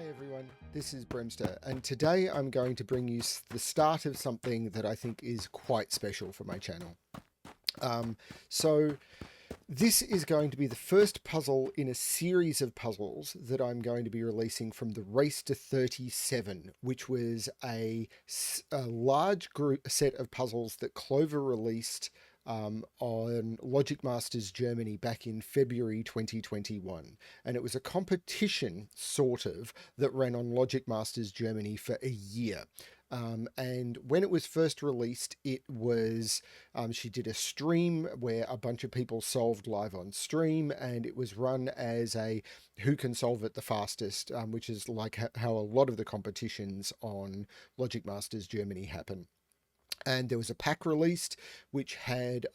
Everyone, this is Bremster, and today I'm going to bring you the start of something that I think is quite special for my channel. Um, so, this is going to be the first puzzle in a series of puzzles that I'm going to be releasing from the Race to 37, which was a large set of puzzles that Clover released on Logic Masters Germany back in February 2021. And it was a competition, sort of, that ran on Logic Masters Germany for a year. And when it was first released, it was she did a stream where a bunch of people solved live on stream, and it was run as a who can solve it the fastest, which is like how a lot of the competitions on Logic Masters Germany happen. And there was a pack released which had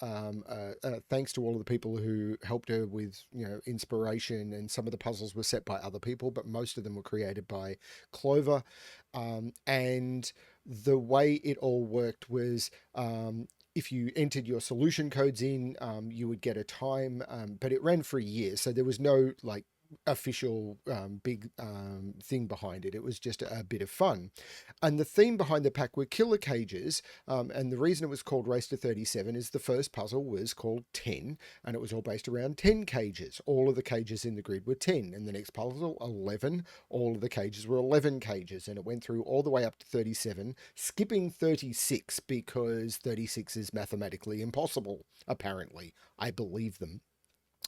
thanks to all of the people who helped her with inspiration, and some of the puzzles were set by other people, but most of them were created by Clover. And the way it all worked was, if you entered your solution codes in, you would get a time, but it ran for a year, so there was no like official big thing behind it. It was just a bit of fun. And the theme behind the pack were killer cages. And the reason it was called Race to 37 is the first puzzle was called 10, and it was all based around 10 cages. All of the cages in the grid were 10. And the next puzzle, 11, all of the cages were 11 cages. And it went through all the way up to 37, skipping 36 because 36 is mathematically impossible, apparently. I believe them.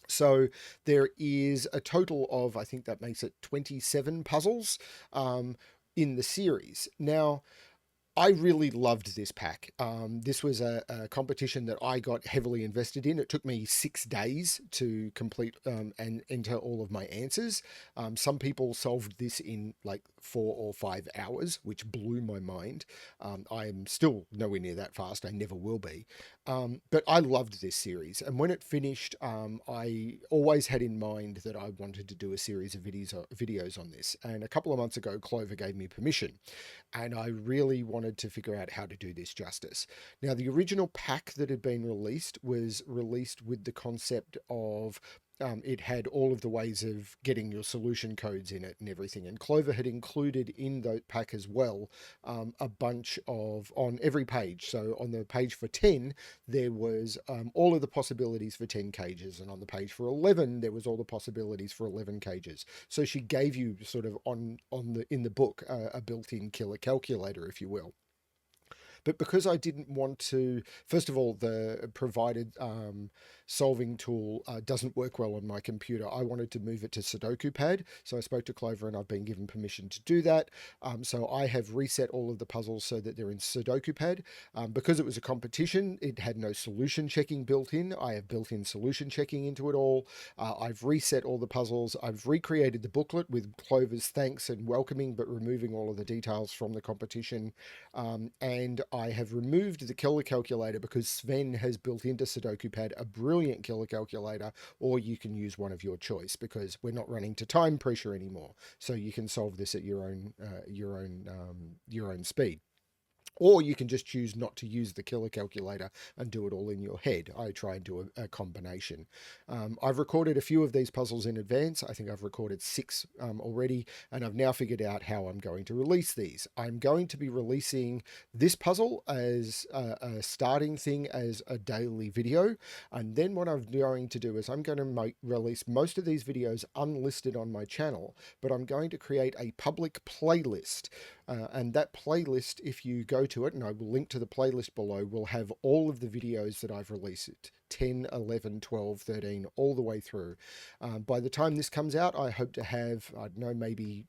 So there is a total of, I think that makes it 27 puzzles in the series. Now, I really loved this pack. This was a competition that I got heavily invested in. It took me 6 days to complete and enter all of my answers. Some people solved this in like 4 or 5 hours, which blew my mind. I am still nowhere near that fast. I never will be. But I loved this series. And when it finished, I always had in mind that I wanted to do a series of videos on this. And a couple of months ago, Clover gave me permission. And I really wanted to figure out how to do this justice. Now, the original pack that had been released was released with the concept of it had all of the ways of getting your solution codes in it and everything. And Clover had included in the pack as well a bunch of, on every page. So on the page for 10, there was all of the possibilities for 10 cages. And on the page for 11, there was all the possibilities for 11 cages. So she gave you sort of in the book a built-in killer calculator, if you will. But because I didn't want to, first of all, the provided solving tool doesn't work well on my computer. I wanted to move it to Sudoku Pad. So I spoke to Clover and I've been given permission to do that. So I have reset all of the puzzles so that they're in Sudoku Pad. Because it was a competition, it had no solution checking built in. I have built in solution checking into it all. I've reset all the puzzles. I've recreated the booklet with Clover's thanks and welcoming, but removing all of the details from the competition. And I have removed the killer calculator because Sven has built into Sudoku Pad a brilliant killer calculator, or you can use one of your choice because we're not running to time pressure anymore. So you can solve this at your own speed. Or you can just choose not to use the killer calculator and do it all in your head. I try and do a combination. I've recorded a few of these puzzles in advance. I think I've recorded 6 already, and I've now figured out how I'm going to release these. I'm going to be releasing this puzzle as a starting thing as a daily video, and then what I'm going to do is I'm going to release most of these videos unlisted on my channel, but I'm going to create a public playlist. And that playlist, if you go to it, and I will link to the playlist below, will have all of the videos that I've released, 10, 11, 12, 13, all the way through. By the time this comes out, I hope to have, I don't know, maybe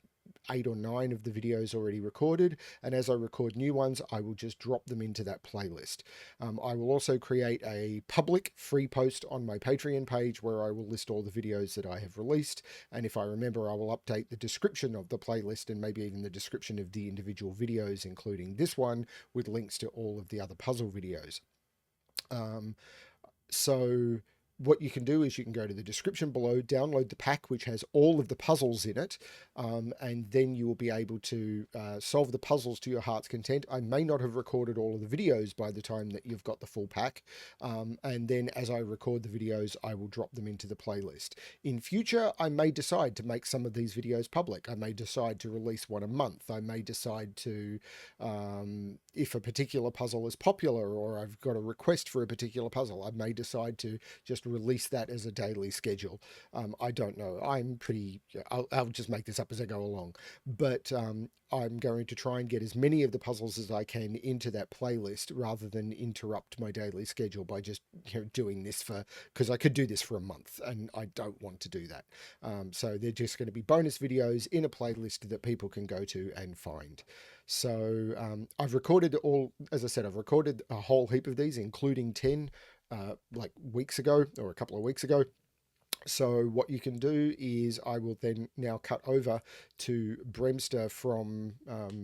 8 or 9 of the videos already recorded, and as I record new ones, I will just drop them into that playlist. I will also create a public free post on my Patreon page where I will list all the videos that I have released, and if I remember, I will update the description of the playlist and maybe even the description of the individual videos, including this one, with links to all of the other puzzle videos. So what you can do is you can go to the description below, download the pack, which has all of the puzzles in it, and then you will be able to solve the puzzles to your heart's content. I may not have recorded all of the videos by the time that you've got the full pack, and then as I record the videos, I will drop them into the playlist. In future, I may decide to make some of these videos public. I may decide to release one a month. I may decide to, if a particular puzzle is popular or I've got a request for a particular puzzle, I may decide to just release that as a daily schedule. I don't know. I'll just make this up as I go along. But I'm going to try and get as many of the puzzles as I can into that playlist rather than interrupt my daily schedule by just doing this because I could do this for a month and I don't want to do that. So they're just going to be bonus videos in a playlist that people can go to and find. So I've recorded as I said, I've recorded a whole heap of these, including 10 like weeks ago or a couple of weeks ago. So what you can do is I will then now cut over to Bremster from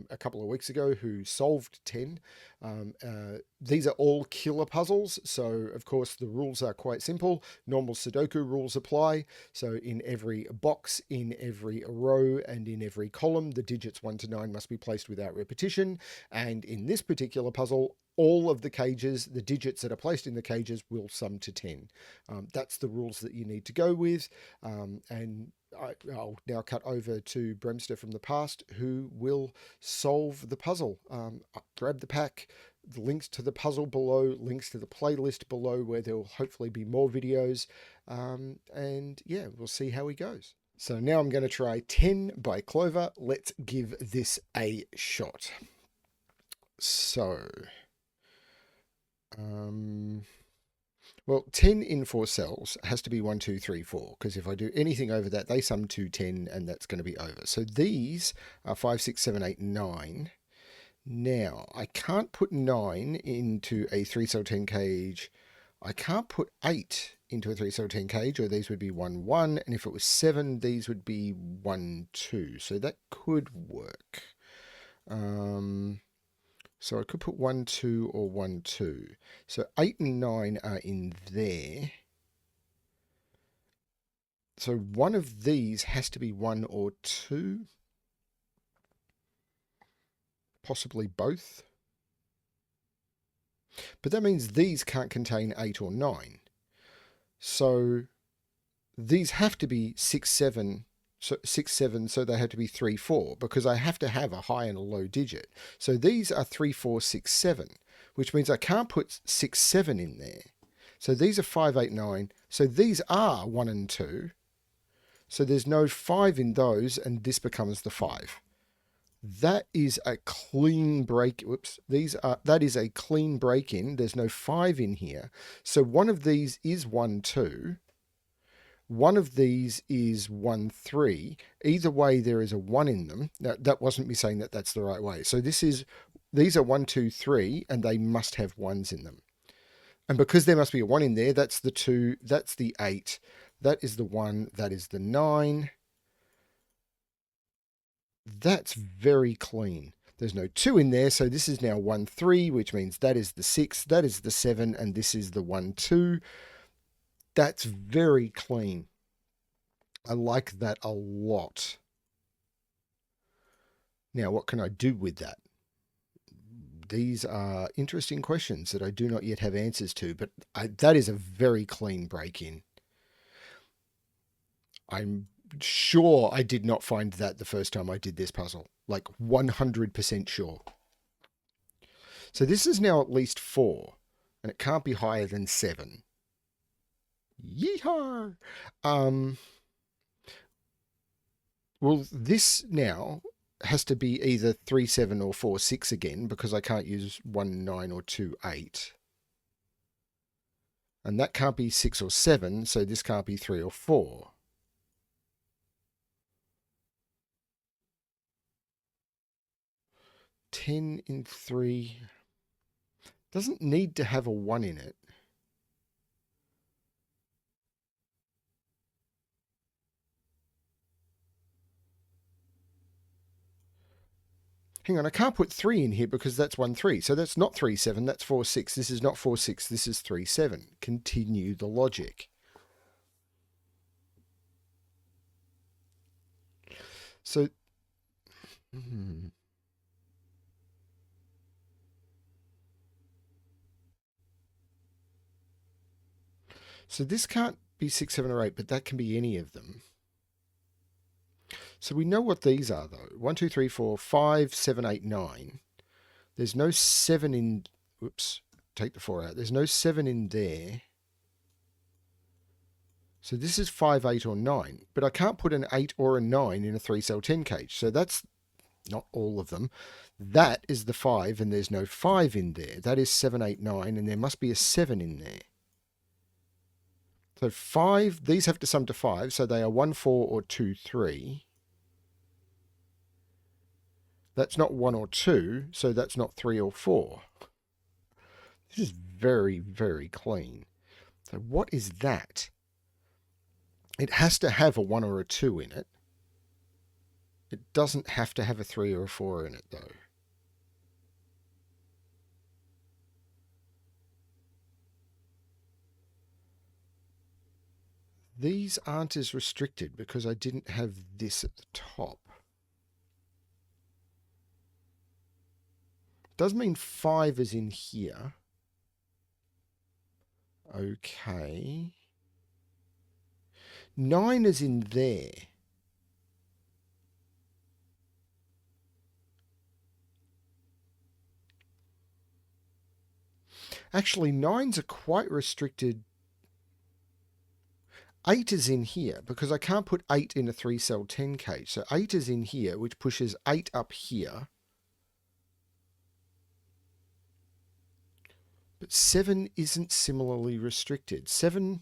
a couple of weeks ago who solved 10. These are all killer puzzles. So of course the rules are quite simple. Normal Sudoku rules apply. So in every box, in every row and in every column, the digits 1 to 9 must be placed without repetition. And in this particular puzzle, all of the cages, the digits that are placed in the cages will sum to 10. That's the rules that you need to go with. And I'll now cut over to Bremster from the past, who will solve the puzzle. Grab the pack, the links to the puzzle below, links to the playlist below where there will hopefully be more videos. And yeah, we'll see how he goes. So now I'm going to try 10 by Clover. Let's give this a shot. So... well, 10 in 4 cells has to be 1, 2, 3, 4, because if I do anything over that, they sum to 10, and that's going to be over. So these are 5, 6, 7, 8, 9. Now, I can't put 9 into a 3-cell 10 cage. I can't put 8 into a 3-cell 10 cage, or these would be 1, 1, and if it was 7, these would be 1, 2. So that could work. So I could put 1, 2 or 1, 2. So 8 and 9 are in there. So one of these has to be 1 or 2. Possibly both. But that means these can't contain 8 or 9. So these have to be 6, 7. So 6, 7, so they have to be 3, 4, because I have to have a high and a low digit. So these are 3, 4, 6, 7, which means I can't put 6, 7 in there. So these are 5, 8, 9. So these are 1 and 2. So there's no 5 in those, and this becomes the 5. That is a clean break. Whoops. That is a clean break in. There's no 5 in here. So one of these is 1, 2. One of these is 1, 3. Either way, there is a 1 in them. Now, that wasn't me saying that that's the right way. So these are 1, 2, 3, and they must have 1s in them. And because there must be a 1 in there, that's the 2, that's the 8, that is the 1, that is the 9. That's very clean. There's no 2 in there, so this is now 1, 3, which means that is the 6, that is the 7, and this is the 1, 2. That's very clean. I like that a lot. Now, what can I do with that? These are interesting questions that I do not yet have answers to, but that is a very clean break-in. I'm sure I did not find that the first time I did this puzzle. Like 100% sure. So this is now at least 4, and it can't be higher than 7. Yeehaw! Well, this now has to be either 3, 7 or 4, 6 again, because I can't use 1, 9 or 2, 8. And that can't be 6 or 7, so this can't be 3 or 4. Ten in 3 doesn't need to have a 1 in it. Hang on, I can't put 3 in here because that's 1, 3. So that's not 3, 7, that's 4, 6. This is not 4, 6, this is 3, 7. Continue the logic. So, hmm. So this can't be 6, 7, or 8, but that can be any of them. So we know what these are, though. 1, 2, 3, 4, 5, 7, 8, 9. There's no 7 in... Whoops. Take the 4 out. There's no 7 in there. So this is 5, 8, or 9. But I can't put an 8 or a 9 in a 3-cell 10 cage. So that's not all of them. That is the 5, and there's no 5 in there. That is 7, 8, 9, and there must be a 7 in there. So 5, these have to sum to 5, so they are 1, 4, or 2, 3. That's not 1 or 2, so that's not 3 or 4. This is very, very clean. So what is that? It has to have a 1 or a 2 in it. It doesn't have to have a 3 or a 4 in it, though. These aren't as restricted because I didn't have this at the top. Does mean 5 is in here. Okay. 9 is in there. Actually, 9s are quite restricted. 8 is in here because I can't put 8 in a 3-cell 10 cage. So 8 is in here, which pushes 8 up here. But 7 isn't similarly restricted. 7,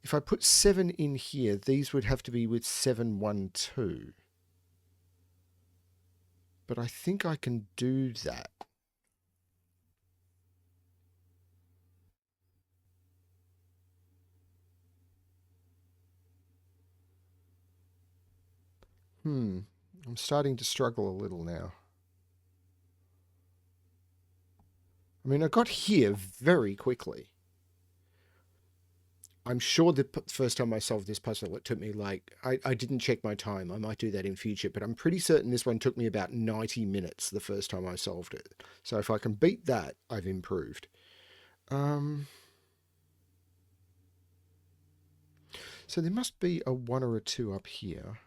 if I put 7 in here, these would have to be with 7, 1, 2. But I think I can do that. I'm starting to struggle a little now. I mean, I got here very quickly. I'm sure the first time I solved this puzzle, it took me like, I didn't check my time. I might do that in future, but I'm pretty certain this one took me about 90 minutes the first time I solved it. So if I can beat that, I've improved. So there must be a 1 or a 2 up here.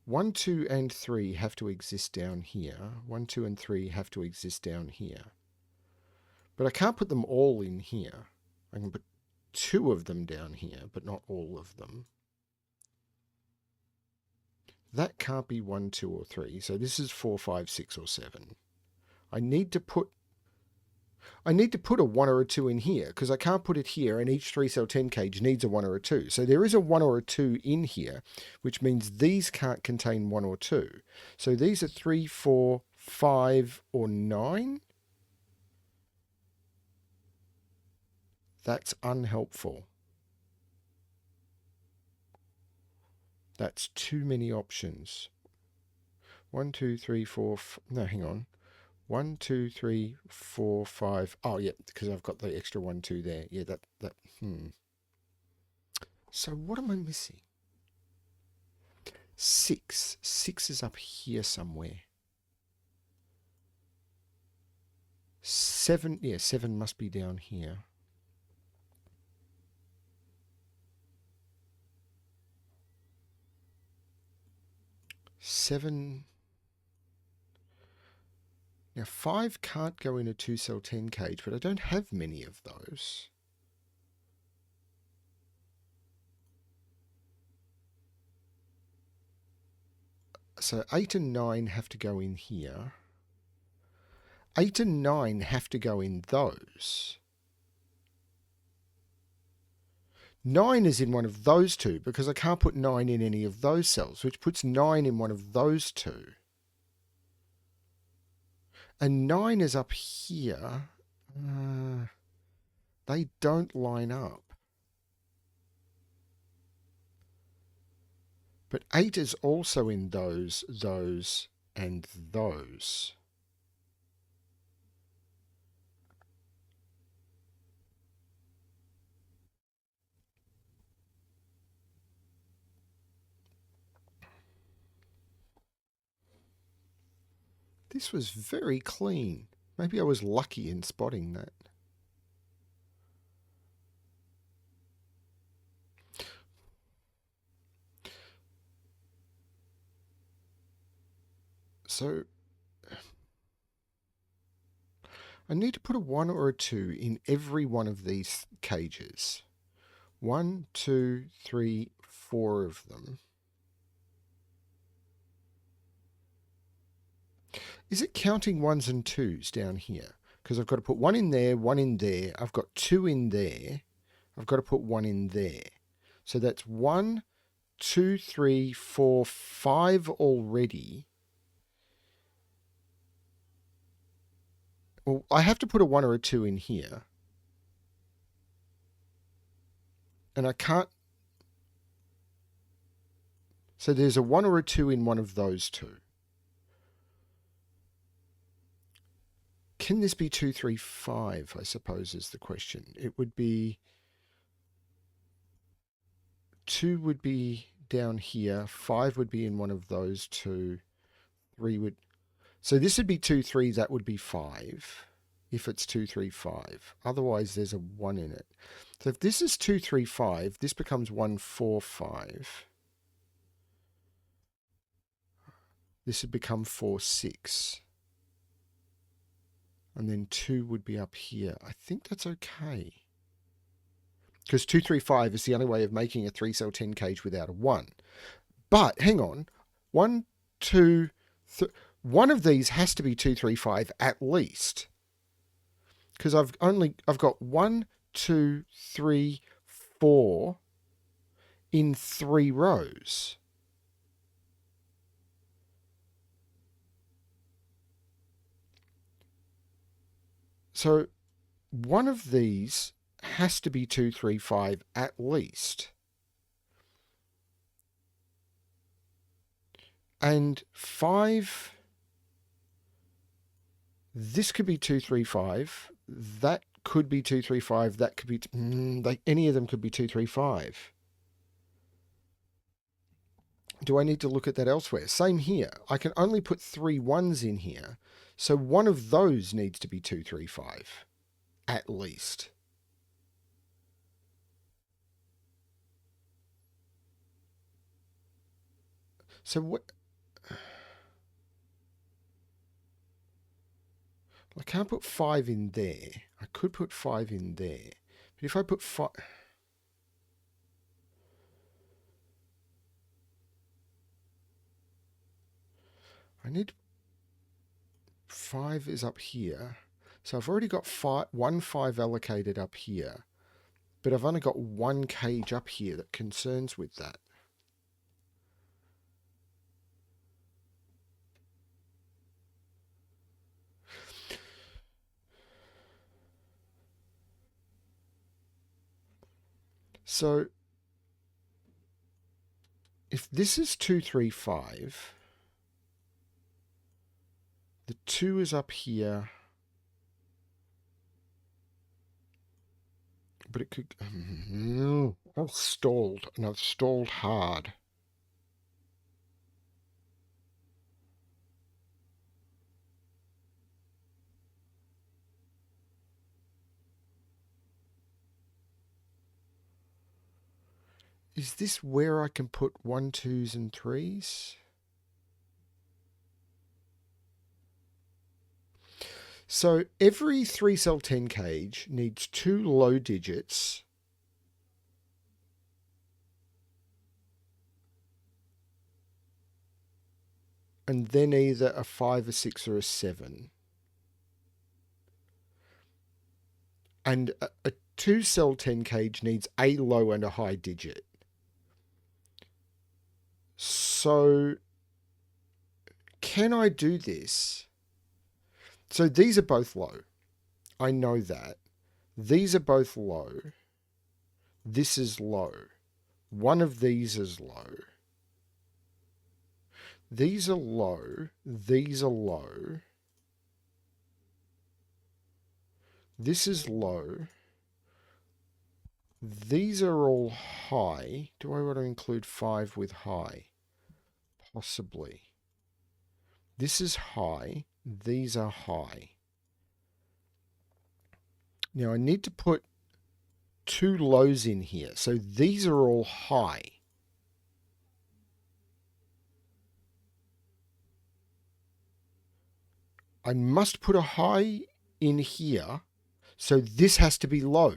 1, 2, and 3 have to exist down here. 1, 2, and 3 have to exist down here. But I can't put them all in here. I can put 2 of them down here, but not all of them. That can't be 1, 2, or 3. So this is 4, 5, 6, or 7. I need to put a 1 or a 2 in here because I can't put it here, and each 3-cell 10 cage needs a 1 or a 2. So there is a 1 or a 2 in here, which means these can't contain 1 or 2. So these are 3, 4, 5, or 9. That's unhelpful. That's too many options. 1, 2, 3, 4. No, hang on. 1, 2, 3, 4, 5. Oh, yeah, because I've got the extra 1, 2 there. Yeah, that. So what am I missing? 6. 6 is up here somewhere. 7. Yeah, 7 must be down here. 7. Now, 5 can't go in a 2-cell 10 cage, but I don't have many of those. So 8 and 9 have to go in here. 8 and 9 have to go in those. 9 is in one of those two because I can't put 9 in any of those cells, which puts 9 in one of those two. And 9 is up here. They don't line up. But 8 is also in those, and those. This was very clean. Maybe I was lucky in spotting that. So I need to put a 1 or a 2 in every one of these cages. 1, 2, 3, 4 of them. Is it counting 1s and 2s down here? Because I've got to put 1 in there, 1 in there. I've got 2 in there. I've got to put 1 in there. So that's 1, 2, 3, 4, 5 already. Well, I have to put a 1 or a 2 in here. And I can't. So there's a 1 or a 2 in one of those two. Can this be 2, 3, 5, I suppose is the question. It would be 2 would be down here, 5 would be in one of those two, 3 would... So this would be 2, 3, that would be 5, if it's 2, 3, 5. Otherwise, there's a 1 in it. So if this is 2, 3, 5, this becomes 1, 4, 5. This would become 4, 6. And then 2 would be up here. I think that's okay. Because 2, 3, 5 is the only way of making a 3-cell 10 cage without a 1. But, hang on. 1, 2, 3... One of these has to be 2, 3, 5 at least. Because I've got 1, 2, 3, 4 in 3 rows. So one of these has to be 2, 3, 5 at least. And 5, this could be 2, 3, 5. That could be 2, 3, 5. That could be, any of them could be 2, 3, 5. Do I need to look at that elsewhere? Same here. I can only put 3 1s in here. So one of those needs to be 2, 3, 5. At least. So what... I can't put 5 in there. I could put 5 in there. But if I put 5... I need... 5 is up here. So I've already got 1 5 allocated up here. But I've only got 1 cage up here that concerns with that. So if this is 2, 3, 5, the 2 is up here, but it could... I've stalled, and I've stalled hard. Is this where I can put 1, 2s and 3s? So every 3-cell 10 cage needs 2 low digits and then either a 5, a 6 or a 7. And a 2-cell 10 cage needs a low and a high digit. So can I do this? So these are both low. I know that. These are both low. This is low. One of these is low. These are low. These are low. This is low. These are all high. Do I want to include 5 with high? Possibly. This is high. these are high. Now I need to put 2 lows in here. So these are all high. I must put a high in here. So this has to be low.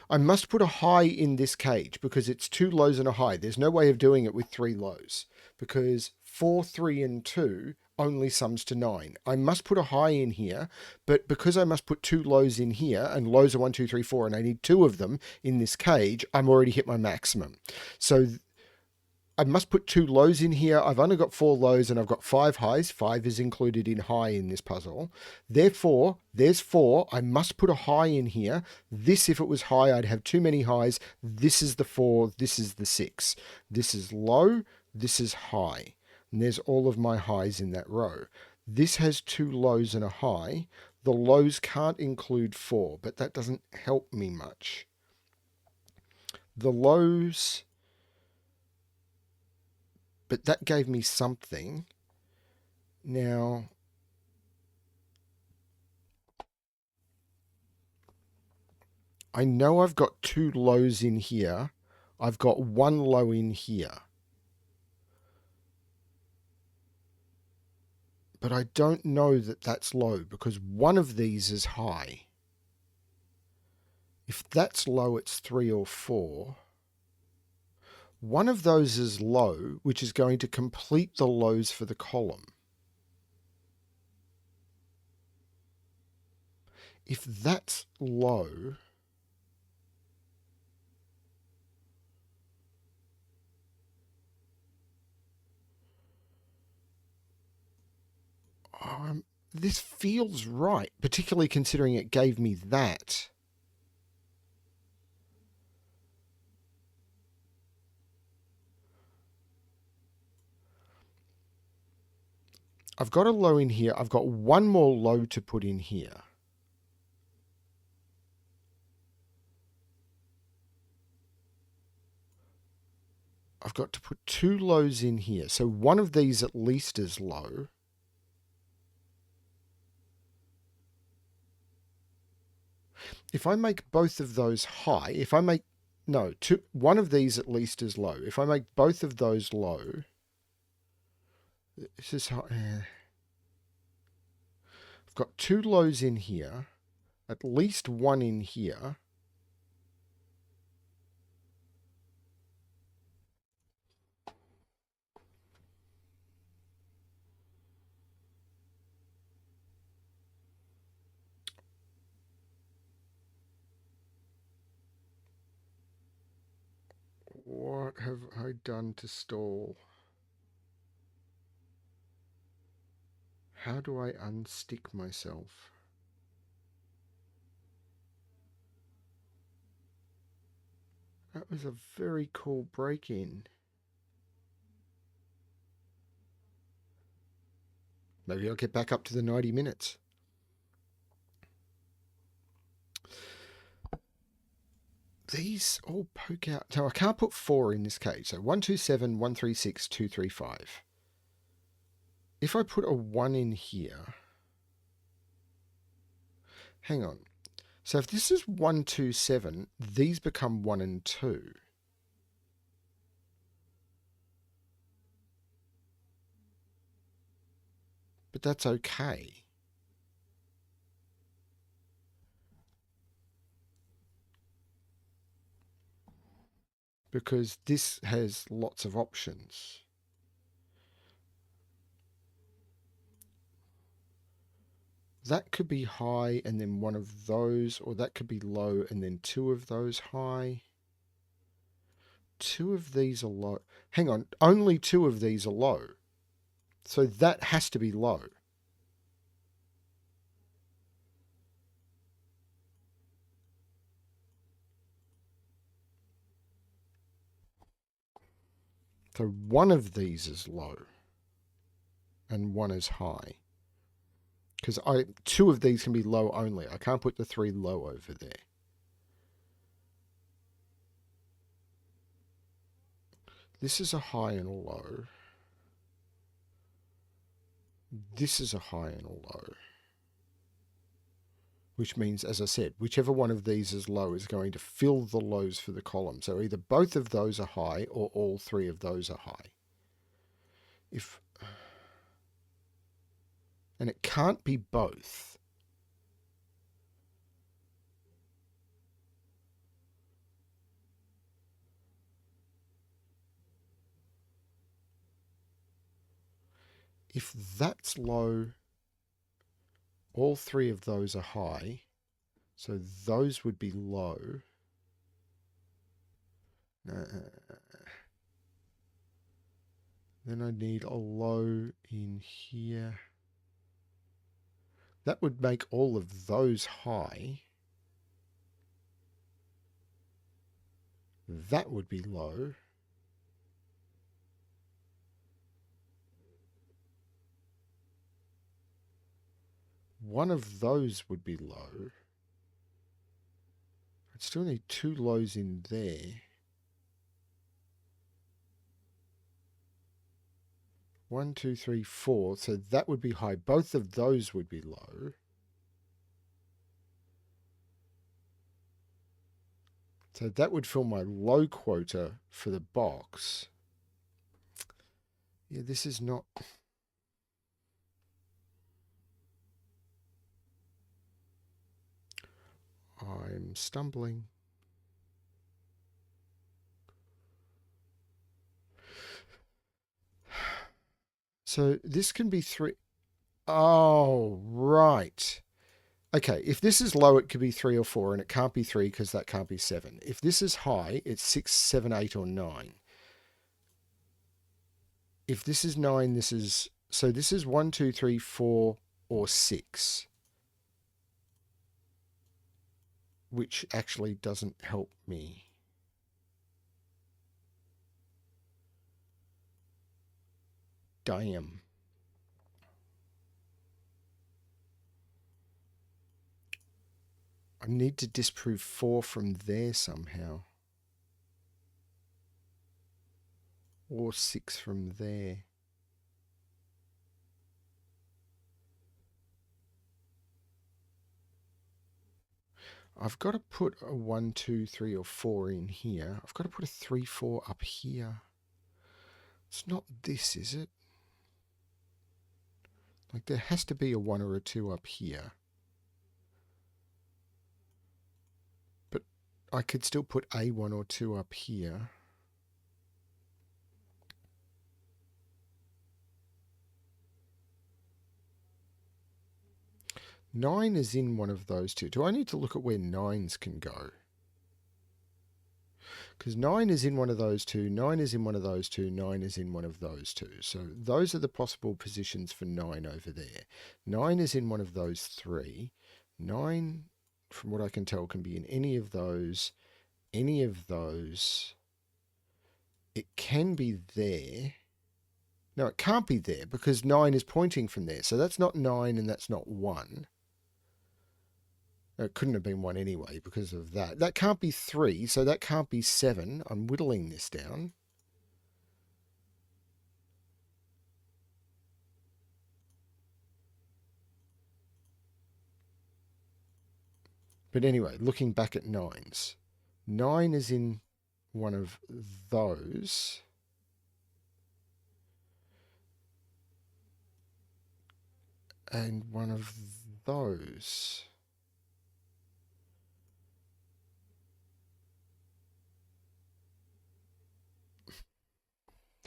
I must put a high in this cage because it's 2 lows and a high. There's no way of doing it with 3 lows because 4, 3, and 2 only sums to 9. I must put a high in here, but because I must put 2 lows in here, and lows are 1, 2, 3, 4, and I need 2 of them in this cage, I'm already hit my maximum. So I must put 2 lows in here. I've only got 4 lows and I've got 5 highs. 5 is included in high in this puzzle. Therefore, there's 4. I must put a high in here. This, if it was high, I'd have too many highs. This is the 4. This is the 6. This is low. This is high. And there's all of my highs in that row. This has 2 lows and a high. The lows can't include 4, but that doesn't help me much. The lows... But that gave me something. Now, I know I've got 2 lows in here. I've got 1 low in here. But I don't know that that's low because one of these is high. If that's low, it's 3 or 4. One of those is low, which is going to complete the lows for the column. If that's low, this feels right, particularly considering it gave me that. I've got a low in here. I've got 1 more low to put in here. I've got to put 2 lows in here. So one of these at least is low. If I make both of those high, if I make, no, one of these at least is low. If I make both of those low, this is high. I've got 2 lows in here, at least 1 in here. What have I done to stall? How do I unstick myself? That was a very cool break-in. Maybe I'll get back up to the 90 minutes. These all poke out. So I can't put 4 in this cage. So 1, 2, 7, 1, 3, 6, 2, 3, 5. If I put a 1 in here... Hang on. So if this is 1, 2, 7, these become 1 and 2. But that's okay. Because this has lots of options. That could be high and then 1 of those, or that could be low and then 2 of those high. 2 of these are low. Hang on, only 2 of these are low. So that has to be low. So 1 of these is low and 1 is high. Because 2 of these can be low only. I can't put the 3 low over there. This is a high and a low. this is a high and a low. Which means, as I said, whichever one of these is low is going to fill the lows for the column. So either both of those are high or all three of those are high. And it can't be both. If that's low, all three of those are high. So those would be low. Then I need a low in here. That would make all of those high. That would be low. One of those would be low. I'd still need two lows in there. 1, 2, 3, 4. So that would be high. Both of those would be low. So that would fill my low quota for the box. Yeah, this is not... I'm stumbling. So this can be 3. Oh, right. Okay, if this is low, it could be 3 or 4, and it can't be 3 because that can't be 7. If this is high, it's 6, 7, 8, or 9. If this is 9, this is... So this is 1, 2, 3, 4, or 6. Which actually doesn't help me. Damn. I need to disprove 4 from there somehow. Or 6 from there. I've got to put a 1, 2, 3, or 4 in here. I've got to put a 3, 4 up here. It's not this, is it? Like there has to be a 1 or a 2 up here. But I could still put a 1 or 2 up here. Nine is in one of those two. Do I need to look at where 9s can go? Because 9 is in one of those two, 9 is in one of those two, 9 is in one of those two. So those are the possible positions for 9 over there. 9 is in one of those 3. 9, from what I can tell, can be in any of those. Any of those. It can be there. No, it can't be there because 9 is pointing from there. So that's not 9 and that's not 1. It couldn't have been 1 anyway because of that. That can't be 3, so that can't be 7. I'm whittling this down. But anyway, looking back at 9s. 9 is in one of those. And one of those.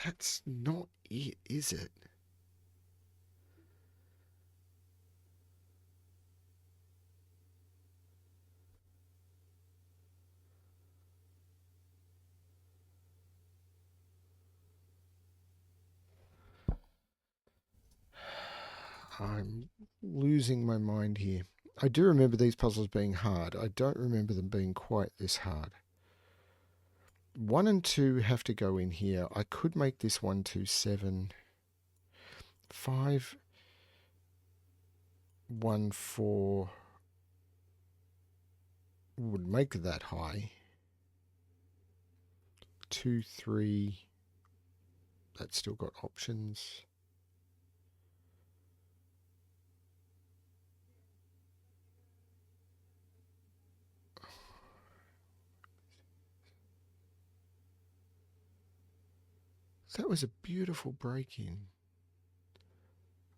That's not it, is it? I'm losing my mind here. I do remember these puzzles being hard. I don't remember them being quite this hard. 1 and 2 have to go in here. I could make this 1, 2, 7. 5, 1, 4 would make that high. 2, 3. That's still got options. That was a beautiful break-in.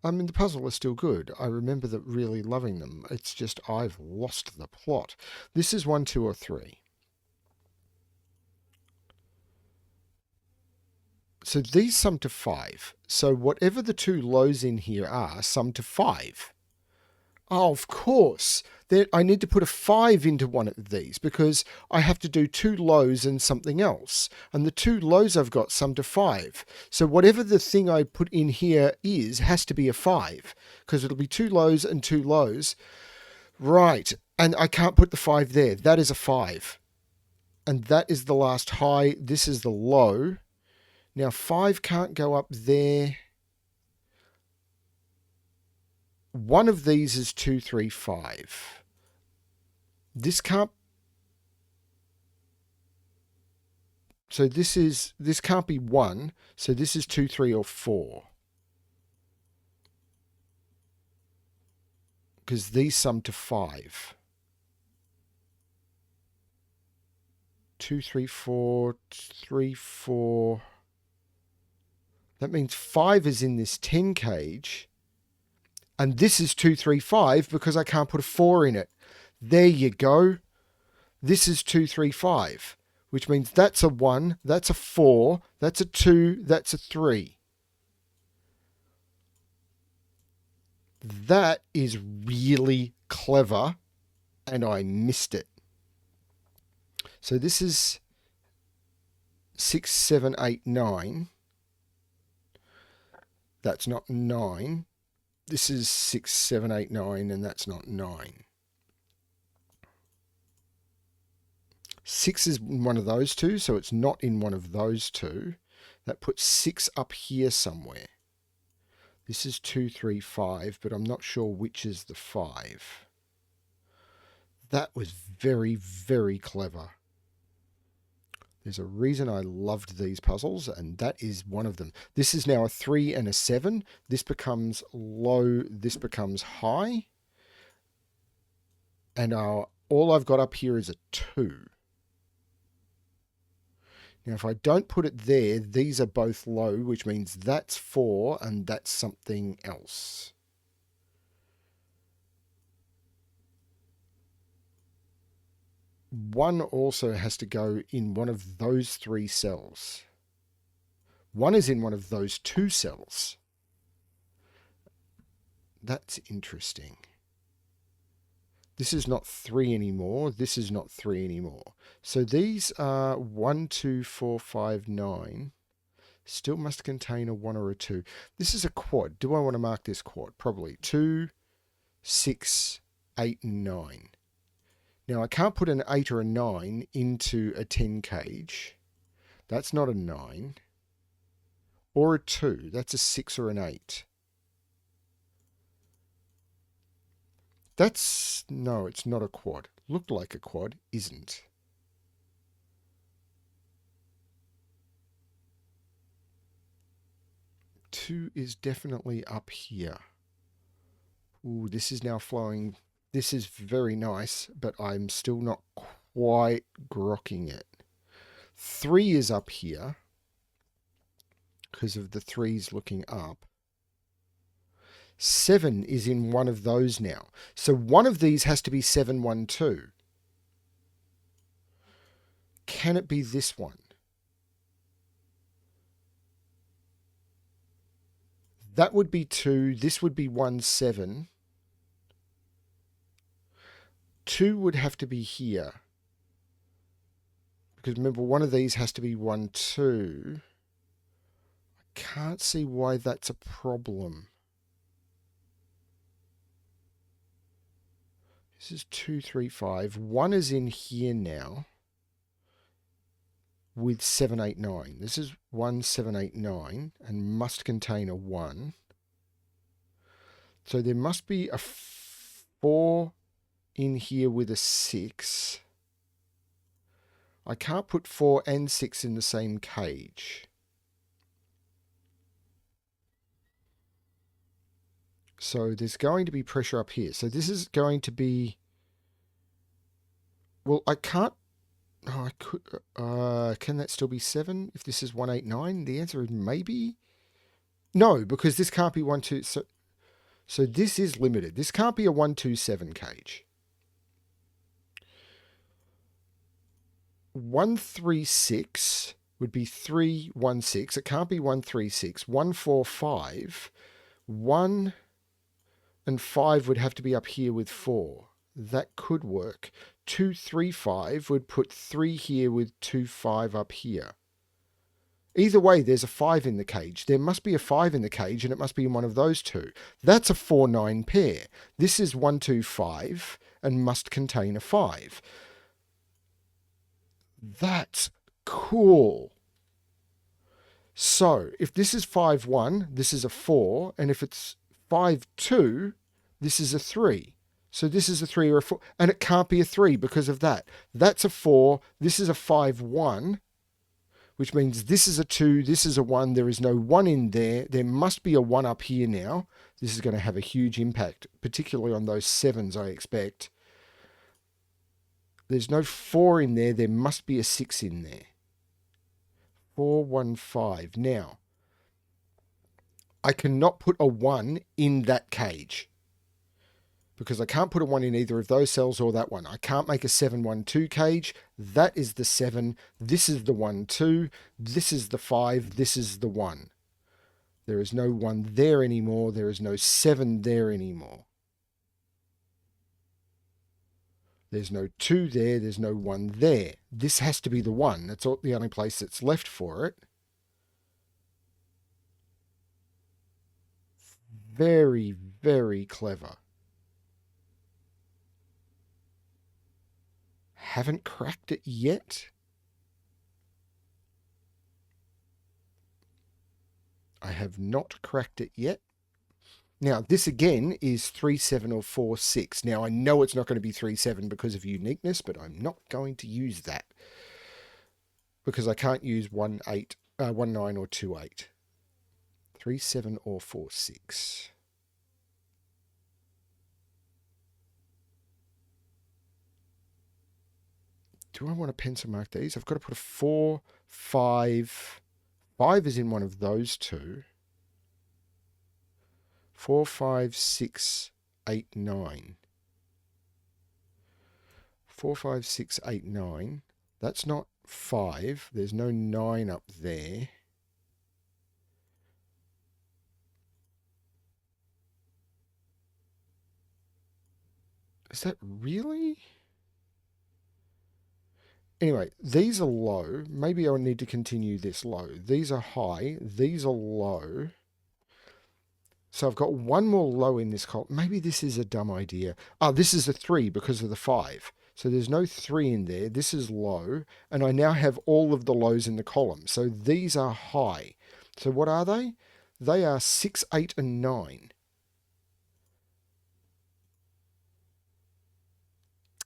I mean, the puzzle is still good. I remember really loving them. It's just I've lost the plot. This is 1, 2, or 3. So these sum to 5. So whatever the two lows in here are, sum to 5. Oh, of course. I need to put a 5 into one of these because I have to do 2 lows and something else. And the 2 lows I've got sum to 5. So whatever the thing I put in here has to be a 5 because it'll be 2 lows and 2 lows. Right. And I can't put the 5 there. That is a 5. And that is the last high. This is the low. Now 5 can't go up there. One of these is 2, 3, 5. This can't. So this can't be 1. So this is 2, 3, or 4. Because these sum to 5. 2, 3, 4, 3, 4. That means 5 is in this 10 cage. And this is 2, 3, 5 because I can't put a 4 in it. There you go. This is 2, 3, 5, which means that's a 1, that's a 4, that's a 2, that's a 3. That is really clever, and I missed it. So this is 6, 7, 8, 9. That's not 9. This is 6, 7, 8, 9, and that's not 9. 6 is in one of those two, so it's not in one of those two. That puts 6 up here somewhere. This is 2, 3, 5, but I'm not sure which is the 5. That was very, very clever. There's a reason I loved these puzzles, and that is one of them. This is now a 3 and a 7. This becomes low, this becomes high. And all I've got up here is a 2. Now, if I don't put it there, these are both low, which means that's 4 and that's something else. One also has to go in one of those 3 cells. One is in one of those 2 cells. That's interesting. This is not 3 anymore. This is not 3 anymore. So these are 1, 2, 4, 5, 9. Still must contain a 1 or a 2. This is a quad. Do I want to mark this quad? Probably. 2, 6, 8, and 9. Now, I can't put an 8 or a 9 into a 10 cage. That's not a 9. Or a 2. That's a 6 or an 8. No, it's not a quad. Looked like a quad, isn't. Two is definitely up here. Ooh, this is now flowing. This is very nice, but I'm still not quite grokking it. 3 is up here because of the 3s looking up. 7 is in one of those now. So one of these has to be 7, 1, 2. Can it be this one? That would be 2. This would be 1, 7. 2 would have to be here. Because remember, one of these has to be 1, 2. I can't see why that's a problem. This is 2, 3, 5. 1 is in here now with 7, 8, 9. This is 1, 7, 8, 9 and must contain a 1. So there must be a 4 in here with a 6. I can't put 4 and 6 in the same cage. So there's going to be pressure up here. So this is going to be... Well, I can't... Oh, I could. Can that still be 7 if this is 189? The answer is maybe. No, because this can't be 1, 2. So this is limited. This can't be a 127 cage. 136 would be 316. It can't be 136. 145. 1 and 5 would have to be up here with 4. That could work. 235 would put 3 here with 25 up here. Either way, there's a 5 in the cage. There must be a 5 in the cage, and it must be in one of those two. That's a 4-9 pair. This is 125 and must contain a 5. That's cool. So, if this is 5-1, this is a 4, and if it's 5-2, this is a 3. So this is a 3 or a 4, and it can't be a 3 because of that. That's a 4, this is a 5-1, which means this is a 2, this is a 1, there is no 1 in there. There must be a 1 up here now. This is going to have a huge impact, particularly on those 7s, I expect. There's no 4 in there, there must be a 6 in there. 415. Now, I cannot put a 1 in that cage because I can't put a 1 in either of those cells or that one. I can't make a 7-1-2 cage. That is the 7. This is the 1-2. This is the 5. This is the 1. There is no 1 there anymore. There is no 7 there anymore. There's no 2 there. There's no 1 there. This has to be the 1. That's the only place that's left for it. Very, very clever. Haven't cracked it yet. I have not cracked it yet. Now, this again is 3-7 or 4-6. Now, I know it's not going to be 3-7 because of uniqueness, but I'm not going to use that because I can't use 1-9 or 2-8. 3-7 or 4-6. Do I want to pencil mark these? I've got to put a 4, 5. 5 is in one of those two. 4, 5, 6, 8, 9. 4, 5, 6, 8, 9. That's not 5. There's no 9 up there. Is that really? Anyway, these are low. Maybe I'll need to continue this low. These are high. These are low. So I've got one more low in this column. Maybe this is a dumb idea. Oh, this is a 3 because of the 5. So there's no 3 in there. This is low. And I now have all of the lows in the column. So these are high. So what are they? They are 6, 8, and 9.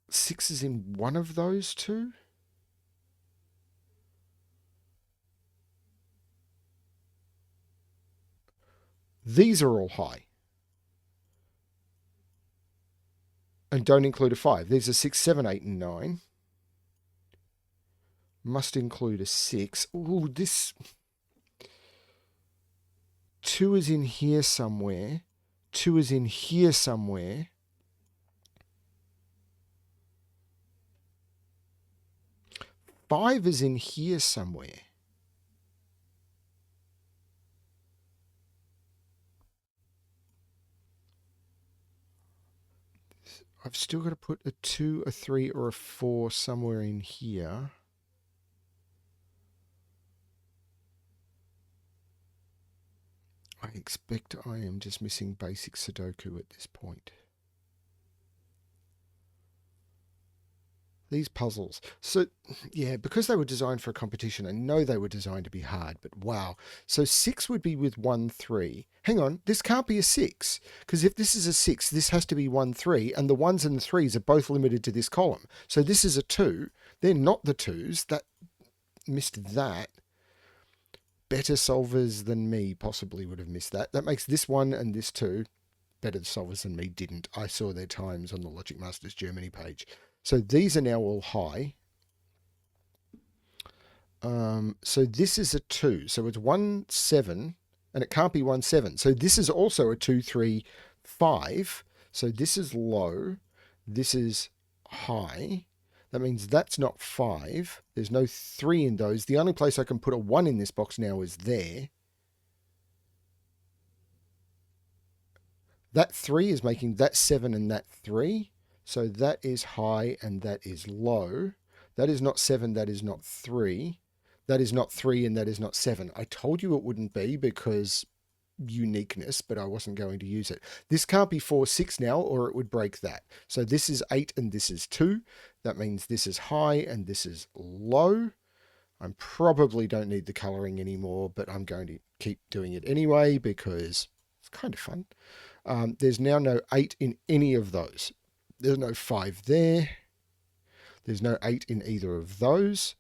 6 is in one of those two. These are all high. And don't include a 5. These are 6, 7, 8, and 9. Must include a 6. Ooh, this 2 is in here somewhere. 2 is in here somewhere. Five is in here somewhere. I've still got to put a 2, a 3, or a 4 somewhere in here. I expect I am just missing basic Sudoku at this point. These puzzles. So, yeah, because they were designed for a competition, I know they were designed to be hard, but wow. So 6 would be with 1, 3. Hang on, this can't be a 6, because if this is a 6, this has to be 1, 3, and the 1s and the 3s are both limited to this column. So this is a 2. They're not the 2s. That missed that. Better solvers than me possibly would have missed that. That makes this 1 and this 2. Better solvers than me didn't. I saw their times on the Logic Masters Germany page. So these are now all high. So this is a 2. So it's 1, 7, and it can't be 1, 7. So this is also a 2, 3, 5. So this is low. This is high. That means that's not 5. There's no 3 in those. The only place I can put a 1 in this box now is there. That 3 is making that 7 and that 3. So that is high and that is low. That is not 7, that is not 3. That is not 3 and that is not 7. I told you it wouldn't be because uniqueness, but I wasn't going to use it. This can't be 4, 6 now or it would break that. So this is 8 and this is 2. That means this is high and this is low. I probably don't need the colouring anymore, but I'm going to keep doing it anyway because it's kind of fun. There's now no 8 in any of those. There's no 5 there. There's no 8 in either of those.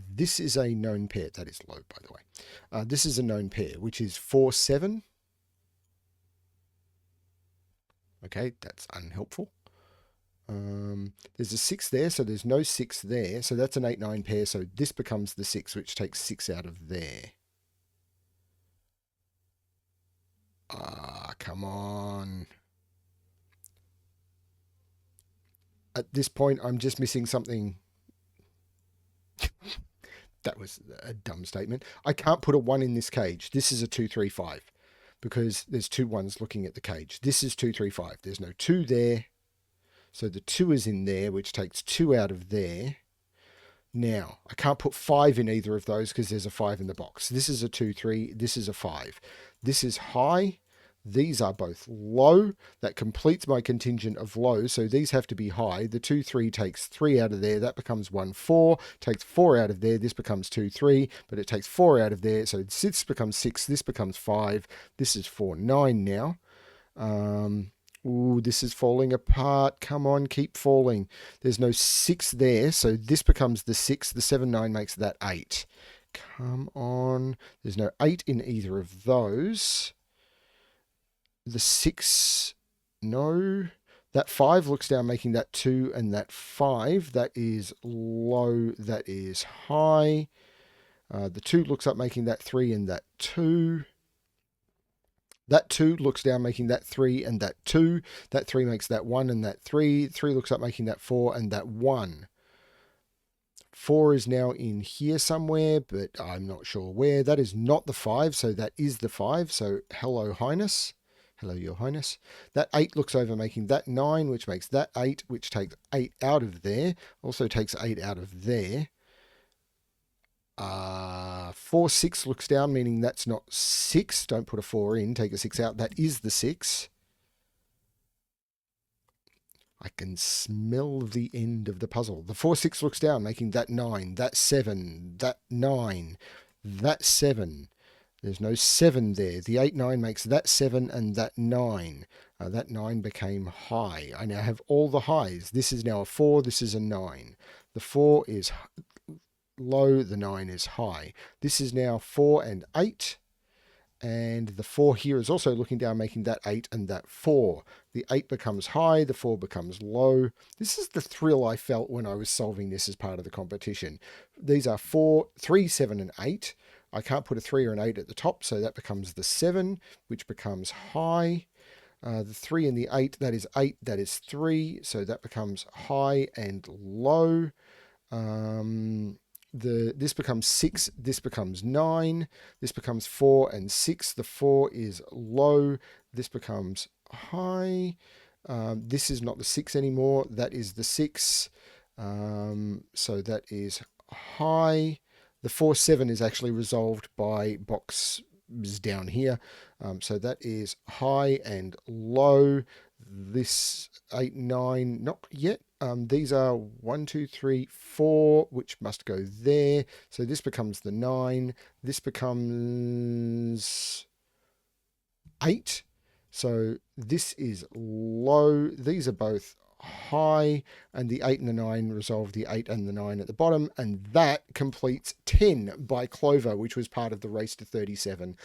This is a known pair. That is low, by the way. This is a known pair, which is 4, 7. Okay, that's unhelpful. There's a 6 there, so there's no 6 there. So that's an 8, 9 pair. So this becomes the 6, which takes 6 out of there. Come on. At this point, I'm just missing something. That was a dumb statement. I can't put a 1 in this cage. This is a 2, 3, 5 because there's 2 1s looking at the cage. This is 2, 3, 5. There's no 2 there. So the 2 is in there, which takes 2 out of there. Now, I can't put 5 in either of those because there's a 5 in the box. This is a 2, 3. This is a 5. This is high. These are both low. That completes my contingent of low. So these have to be high. The 2, 3 takes 3 out of there. That becomes 1, 4. Takes 4 out of there. This becomes 2, 3. But it takes 4 out of there. So this becomes 6. This becomes 5. This is 4, 9 now. Ooh, this is falling apart. Come on, keep falling. There's no 6 there. So this becomes the 6. The 7, 9 makes that 8. Come on. There's no 8 in either of those. The 6, no. That 5 looks down, making that 2, and that 5, that is low, that is high. The 2 looks up, making that 3 and that 2. That 2 looks down, making that 3 and that 2. That 3 makes that 1 and that 3. 3 looks up, making that 4 and that 1. 4 is now in here somewhere, but I'm not sure where. That is not the 5, so that is the 5. So hello, Highness. Hello, Your Highness. That 8 looks over, making that 9, which makes that 8, which takes 8 out of there. Also takes 8 out of there. 4, 6 looks down, meaning that's not 6. Don't put a 4 in, take a 6 out. That is the 6. I can smell the end of the puzzle. The 4, 6 looks down, making that 9, that 7, that 9, that 7. There's no 7 there. The 8, 9 makes that 7 and that 9. That 9 became high. I now have all the highs. This is now a 4. This is a 9. The 4 is low. The 9 is high. This is now 4 and 8. And the 4 here is also looking down, making that 8 and that 4. The 8 becomes high. The 4 becomes low. This is the thrill I felt when I was solving this as part of the competition. These are 4, 3, 7, and 8. I can't put a 3 or an 8 at the top, so that becomes the 7, which becomes high. The 3 and the 8, that is 8, that is 3, so that becomes high and low. This becomes 6, this becomes 9, this becomes 4 and 6. The 4 is low, this becomes high. This is not the 6 anymore, that is the 6, so that is high. The 4, 7 is actually resolved by boxes down here. So that is high and low. This 8, 9, not yet. These are 1, 2, 3, 4, which must go there. So this becomes the 9. This becomes 8. So this is low. These are both high, and the 8 and the 9 resolve the 8 and the 9 at the bottom, and that completes 10 by Clover, which was part of the race to 37.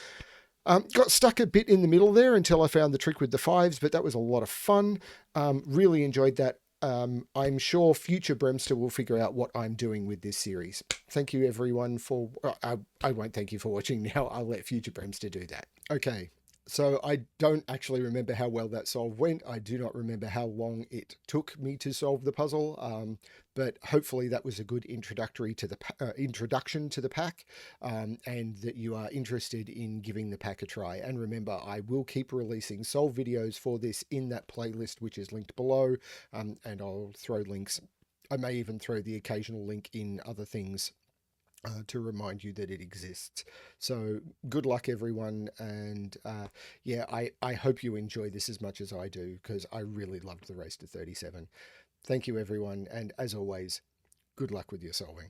Got stuck a bit in the middle there until I found the trick with the fives, but that was a lot of fun. Really enjoyed that. I'm sure future Bremster will figure out what I'm doing with this series. Thank you, everyone, for... I won't thank you for watching now. I'll let future Bremster do that. Okay, so I don't actually remember how well that solve went. I do not remember how long it took me to solve the puzzle, but hopefully that was a good introductory to the introduction to the pack, and that you are interested in giving the pack a try. And remember, I will keep releasing solve videos for this in that playlist, which is linked below, and I'll throw links. I may even throw the occasional link in other things to remind you that it exists. So good luck, everyone. And yeah, I hope you enjoy this as much as I do, because I really loved the race to 37. Thank you, everyone. And as always, good luck with your solving.